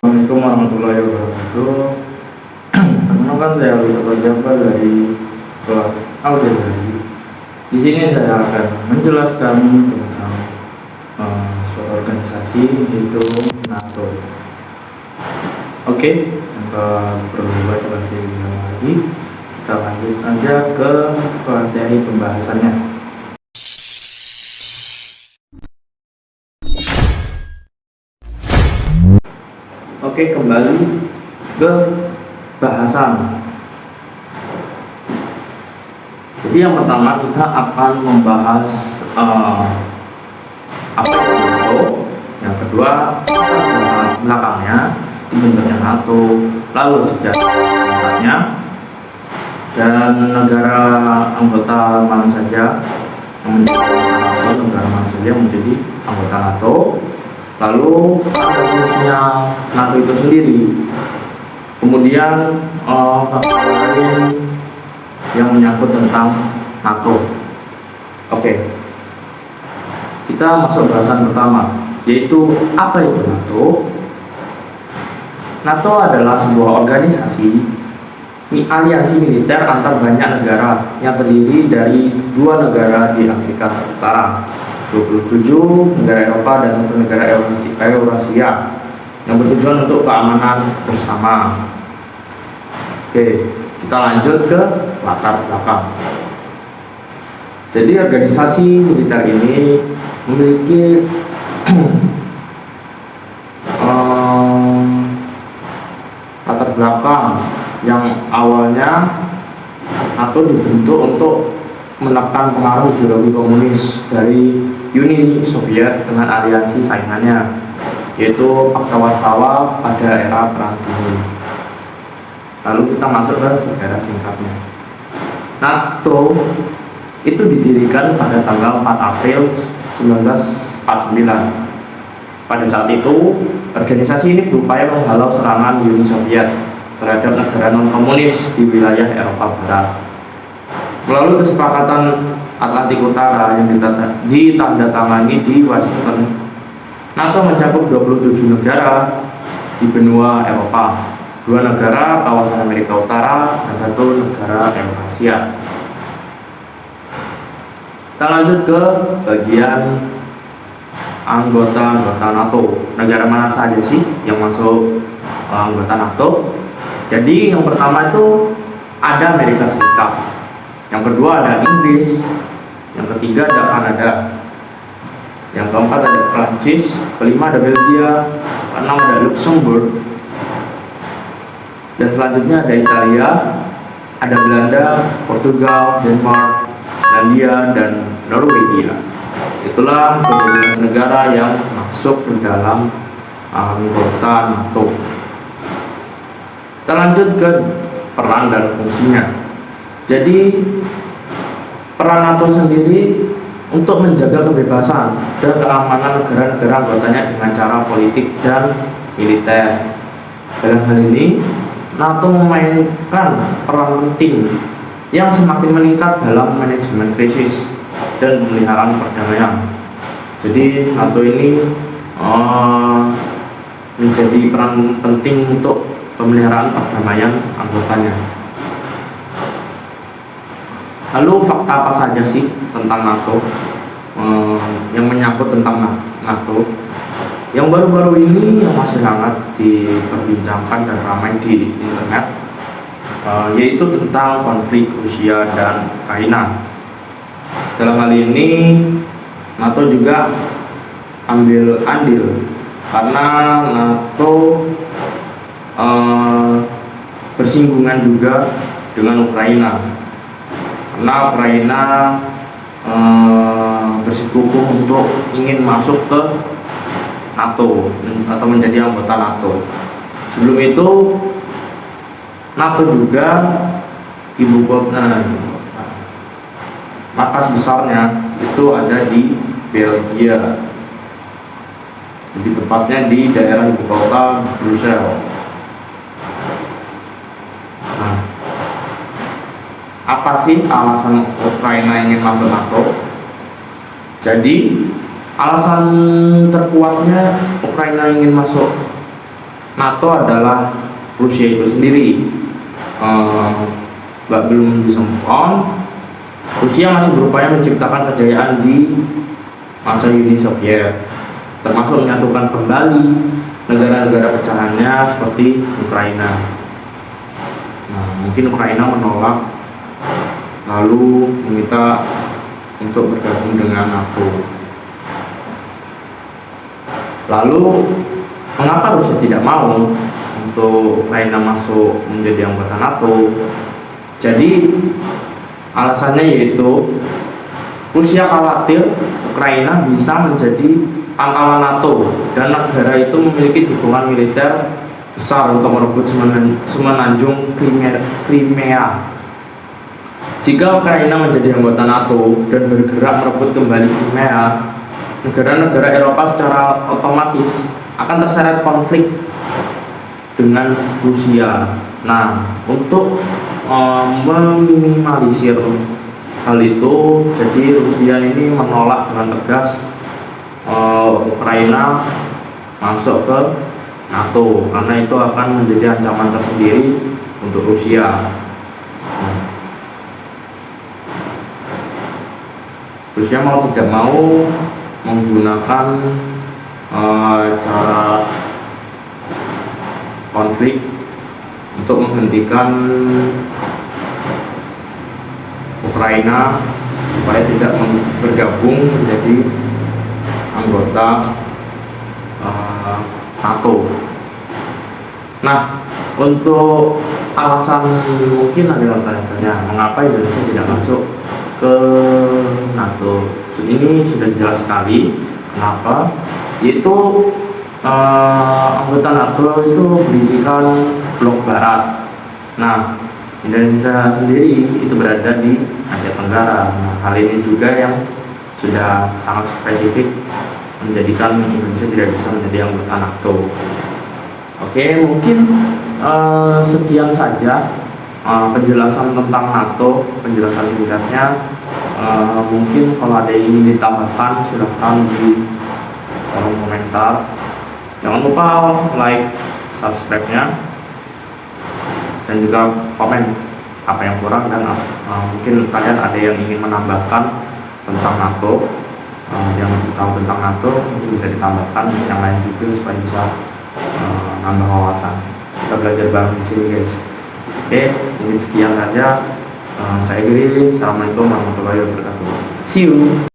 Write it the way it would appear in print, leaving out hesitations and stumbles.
Assalamualaikum warahmatullahi wabarakatuh. Perkenalkan, saya Alwi Jafar dari kelas Al-Jazari. Di sini saya akan menjelaskan tentang suatu organisasi, yaitu NATO. Oke, tanpa perlu basa-basi lagi, kita lanjut aja ke materi pembahasannya. Oke, kembali ke bahasan. Jadi yang pertama kita akan membahas apa itu NATO. Yang kedua, belakangnya, dibentuknya NATO, lalu sejarahnya, dan negara anggota mana saja yang menjadi anggota NATO. Lalu ada fungsinya NATO itu sendiri. Kemudian lain yang menyangkut tentang NATO. Oke, kita masuk bahasan pertama, yaitu apa itu NATO. NATO adalah sebuah organisasi aliansi militer antar banyak negara yang terdiri dari 2 negara di Amerika Utara, 27 negara Eropa, dan 1 negara Eurasia yang bertujuan untuk keamanan bersama. Oke, kita lanjut ke latar belakang. Jadi organisasi militer ini memiliki latar belakang yang awalnya NATO dibentuk untuk menekan pengaruh ideologi komunis dari Uni Soviet dengan aliansi saingannya, yaitu Pakta Warsawa pada era Perang Dingin. Lalu kita masuk ke sejarah singkatnya. NATO itu didirikan pada tanggal 4 April 1949. Pada saat itu, organisasi ini berupaya menghalau serangan Uni Soviet terhadap negara non-komunis di wilayah Eropa Barat. Melalui kesepakatan Atlantik Utara yang ditandatangani di Washington, NATO mencakup 27 negara di benua Eropa, 2 negara kawasan Amerika Utara, dan 1 negara Eurasia. Kita lanjut ke bagian anggota NATO. Negara mana saja sih yang masuk anggota NATO? Jadi yang pertama itu ada Amerika Serikat, yang kedua ada Inggris, yang ketiga ada Kanada, yang keempat ada Prancis, kelima ada Belgia, keenam ada Luxembourg, dan selanjutnya ada Italia, ada Belanda, Portugal, Denmark, Islandia, dan Norwegia. Itulah 12 negara yang masuk ke dalam anggota NATO. Kita lanjut ke peran dan fungsinya. Jadi peran NATO sendiri untuk menjaga kebebasan dan keamanan negara-negara anggotanya dengan cara politik dan militer. Dalam hal ini, NATO memainkan peran penting yang semakin meningkat dalam manajemen krisis dan pemeliharaan perdamaian. Jadi NATO ini menjadi peran penting untuk pemeliharaan perdamaian anggotanya. Lalu fakta apa saja sih tentang NATO yang menyangkut tentang NATO? Yang baru-baru ini yang masih hangat diperbincangkan dan ramai di internet, yaitu tentang konflik Rusia dan Ukraina. Dalam hal ini NATO juga ambil andil karena NATO bersinggungan juga dengan Ukraina, karena Ukraina bersikukuh untuk ingin masuk ke NATO atau menjadi anggota NATO. Sebelum itu NATO juga markas besarnya itu ada di Belgia, lebih tepatnya di daerah ibu kota Brussels. Nah, apa sih alasan Ukraina ingin masuk NATO? Jadi alasan terkuatnya Ukraina ingin masuk NATO adalah Rusia itu sendiri. Belum disempon, Rusia masih berupaya menciptakan kejayaan di masa Uni Soviet, termasuk menyatukan kembali negara-negara pecahannya seperti Ukraina. Nah, mungkin Ukraina menolak lalu meminta untuk bergabung dengan NATO. Lalu mengapa Rusia tidak mau untuk Ukraina masuk menjadi anggota NATO? Jadi alasannya yaitu Rusia khawatir Ukraina bisa menjadi pangkalan NATO dan negara itu memiliki dukungan militer besar untuk merebut semenanjung Crimea. Jika Ukraina menjadi anggota NATO dan bergerak merebut kembali Crimea, negara-negara Eropa secara otomatis akan terseret konflik dengan Rusia. Nah, untuk meminimalisir hal itu, jadi Rusia ini menolak dengan tegas Ukraina masuk ke NATO karena itu akan menjadi ancaman tersendiri untuk Rusia. Rusia mau tidak mau menggunakan cara konflik untuk menghentikan Ukraina supaya tidak bergabung menjadi anggota NATO. Nah, untuk alasan mungkin ada yang tanya mengapa Indonesia tidak masuk ke NATO. Ini sudah jelas sekali kenapa, yaitu anggota NATO itu berisikan blok barat. Nah, Indonesia sendiri itu berada di Asia Tenggara. Nah, hal ini juga yang sudah sangat spesifik menjadikan Indonesia tidak bisa menjadi anggota NATO. Oke, mungkin sekian saja penjelasan tentang NATO, penjelasan singkatnya. Mungkin kalau ada yang ingin ditambahkan silahkan di kolom komentar. Jangan lupa like, subscribe-nya, dan juga komen apa yang kurang dan mungkin kalian ada yang ingin menambahkan tentang NATO, yang tahu tentang NATO mungkin bisa ditambahkan yang lain juga supaya bisa nambah wawasan. Kita belajar bareng di sini guys. Oke, mungkin sekian saja. Saya akhiri. Assalamualaikum warahmatullahi wabarakatuh. See you.